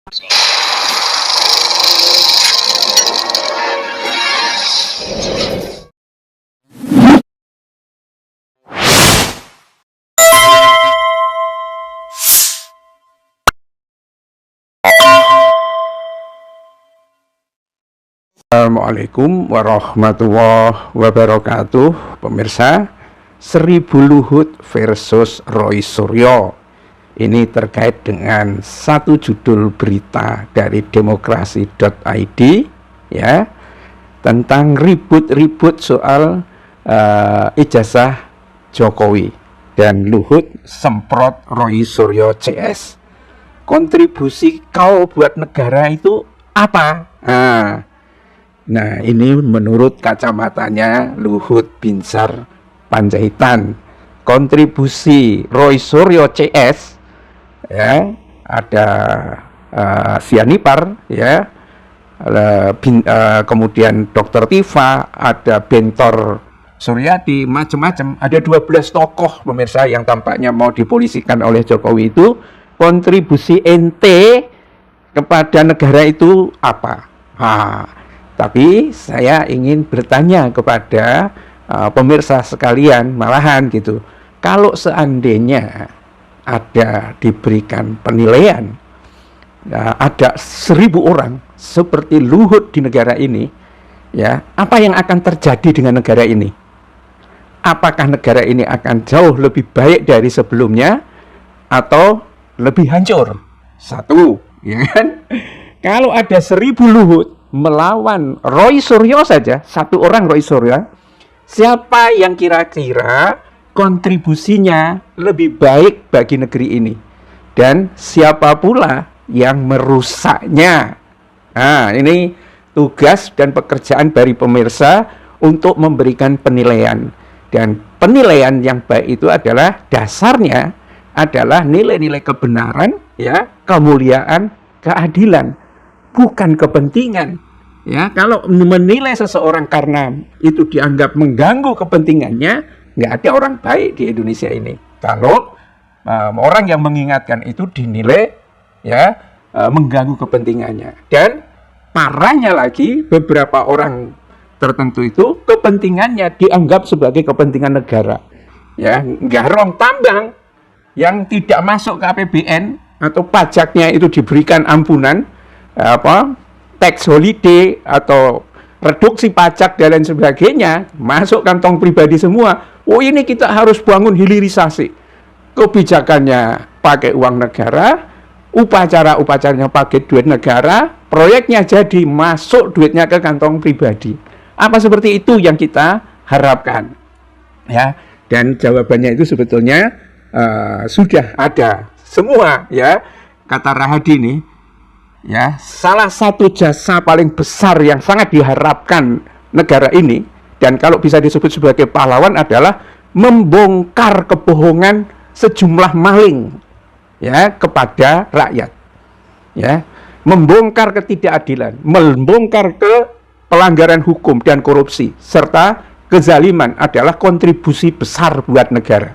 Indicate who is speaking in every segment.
Speaker 1: Assalamualaikum warahmatullahi wabarakatuh. Pemirsa, 1000 Luhut versus Roy Suryo. Ini terkait dengan satu judul berita dari demokrasi.id ya, tentang ribut-ribut soal ijazah Jokowi dan Luhut semprot Roy Suryo CS. Kontribusi kau buat negara itu apa? Nah, ini menurut kacamatanya Luhut Binsar Panjaitan. Kontribusi Roy Suryo CS ya, ada Sianipar ya, kemudian Dr. Tifa, ada Bentor Suryadi, macam-macam. Ada 12 tokoh pemirsa yang tampaknya mau dipolisikan oleh Jokowi itu. Kontribusi ente kepada negara itu apa? Tapi saya ingin bertanya kepada pemirsa sekalian, malahan gitu, kalau seandainya ada diberikan penilaian, ada 1000 orang seperti Luhut di negara ini, ya, apa yang akan terjadi dengan negara ini? Apakah negara ini akan jauh lebih baik dari sebelumnya atau lebih hancur? Satu, ya kan? Kalau ada 1000 Luhut melawan Roy Suryo saja, satu orang Roy Suryo, siapa yang kira-kira kontribusinya lebih baik bagi negeri ini? Dan siapa pula yang merusaknya? Nah, ini tugas dan pekerjaan dari pemirsa untuk memberikan penilaian. Dan penilaian yang baik itu adalah dasarnya adalah nilai-nilai kebenaran, ya, kemuliaan, keadilan, bukan kepentingan. Ya, kalau menilai seseorang karena itu dianggap mengganggu kepentingannya, nggak ada orang baik di Indonesia ini. Kalau orang yang mengingatkan itu dinilai ya mengganggu kepentingannya. Dan parahnya lagi, beberapa orang tertentu itu kepentingannya dianggap sebagai kepentingan negara. Ya, garong tambang yang tidak masuk ke APBN atau pajaknya itu diberikan ampunan, tax holiday atau reduksi pajak dan lain sebagainya, masuk kantong pribadi semua. Oh, ini kita harus bangun hilirisasi. Kebijakannya pakai uang negara, upacaranya pakai duit negara, proyeknya jadi masuk duitnya ke kantong pribadi. Apa seperti itu yang kita harapkan? Ya, dan jawabannya itu sebetulnya sudah ada semua ya. Kata Rahadi nih, ya, salah satu jasa paling besar yang sangat diharapkan negara ini, dan kalau bisa disebut sebagai pahlawan, adalah membongkar kebohongan sejumlah maling ya kepada rakyat. Ya, membongkar ketidakadilan, membongkar ke pelanggaran hukum dan korupsi serta kezaliman adalah kontribusi besar buat negara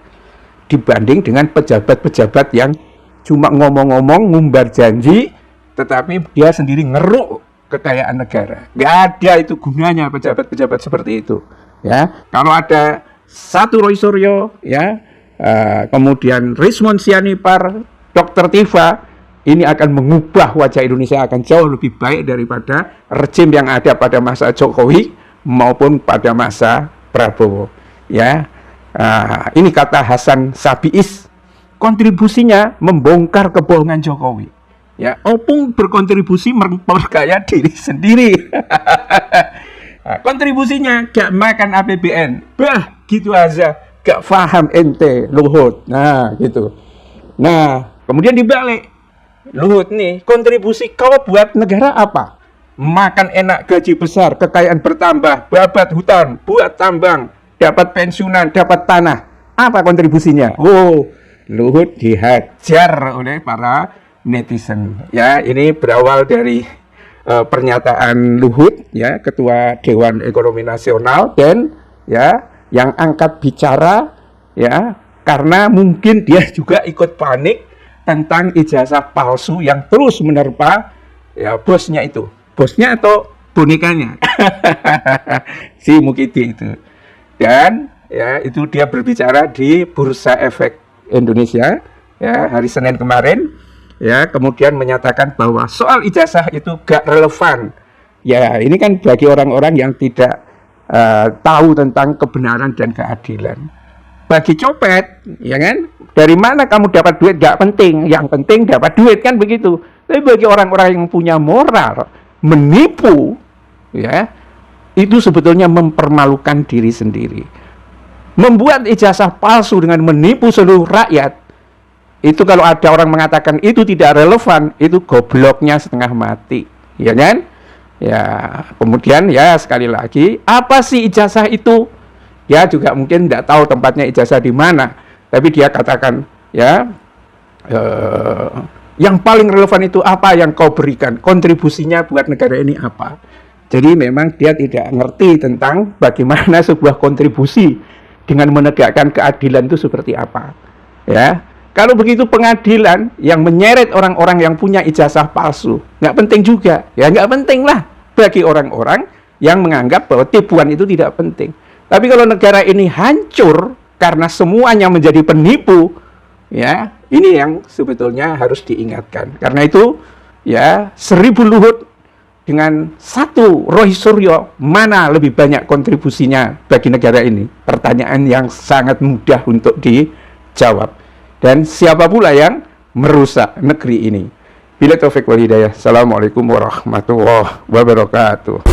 Speaker 1: dibanding dengan pejabat-pejabat yang cuma ngomong-ngomong, ngumbar janji, tetapi dia sendiri ngeruk kekayaan negara. Nggak ada itu gunanya pejabat-pejabat seperti itu. Ya, kalau ada satu Roy Suryo, ya, kemudian Rismon Sianipar, Dr. Tifa, ini akan mengubah wajah Indonesia, akan jauh lebih baik daripada rezim yang ada pada masa Jokowi maupun pada masa Prabowo. Ya, ini kata Hasan Sabiis, kontribusinya membongkar kebohongan Jokowi. Ya, opung berkontribusi memperkaya diri sendiri. Kontribusinya gak makan APBN. Bah, gitu aja. Gak paham ente, Luhut. Nah, gitu. Nah, kemudian dibalik. Luhut nih, kontribusi kau buat negara apa? Makan enak, gaji besar, kekayaan bertambah, babat hutan, buat tambang, dapat pensiunan, dapat tanah. Apa kontribusinya? Oh, Luhut dihajar oleh para netizen. Ya, ini berawal dari pernyataan Luhut, ya, Ketua Dewan Ekonomi Nasional, dan ya yang angkat bicara, ya, karena mungkin dia juga ikut panik tentang ijazah palsu yang terus menerpa ya bosnya itu. Bosnya atau bonekanya? Si Mukidi itu. Dan ya itu dia berbicara di Bursa Efek Indonesia ya hari Senin kemarin ya, kemudian menyatakan bahwa soal ijazah itu gak relevan. Ya, ini kan bagi orang-orang yang tidak tahu tentang kebenaran dan keadilan. Bagi copet, ya kan, dari mana kamu dapat duit gak penting, yang penting dapat duit, kan begitu. Tapi bagi orang-orang yang punya moral, menipu, ya, itu sebetulnya mempermalukan diri sendiri. Membuat ijazah palsu dengan menipu seluruh rakyat, itu kalau ada orang mengatakan itu tidak relevan, itu gobloknya setengah mati, ya kan? Ya, kemudian ya sekali lagi, apa sih ijazah itu? Ya juga mungkin tidak tahu tempatnya ijazah di mana, tapi dia katakan ya, yang paling relevan itu apa yang kau berikan, kontribusinya buat negara ini apa. Jadi memang dia tidak ngerti tentang bagaimana sebuah kontribusi dengan menegakkan keadilan itu seperti apa. Ya, kalau begitu pengadilan yang menyeret orang-orang yang punya ijazah palsu, nggak penting juga. Ya nggak penting lah bagi orang-orang yang menganggap bahwa tipuan itu tidak penting. Tapi kalau negara ini hancur karena semuanya menjadi penipu, ya ini yang sebetulnya harus diingatkan. Karena itu ya 1000 Luhut dengan 1 Roy Suryo, mana lebih banyak kontribusinya bagi negara ini? Pertanyaan yang sangat mudah untuk dijawab. Dan siapa pula yang merusak negeri ini? Bila taufik wal hidayah. Assalamualaikum warahmatullahi wabarakatuh.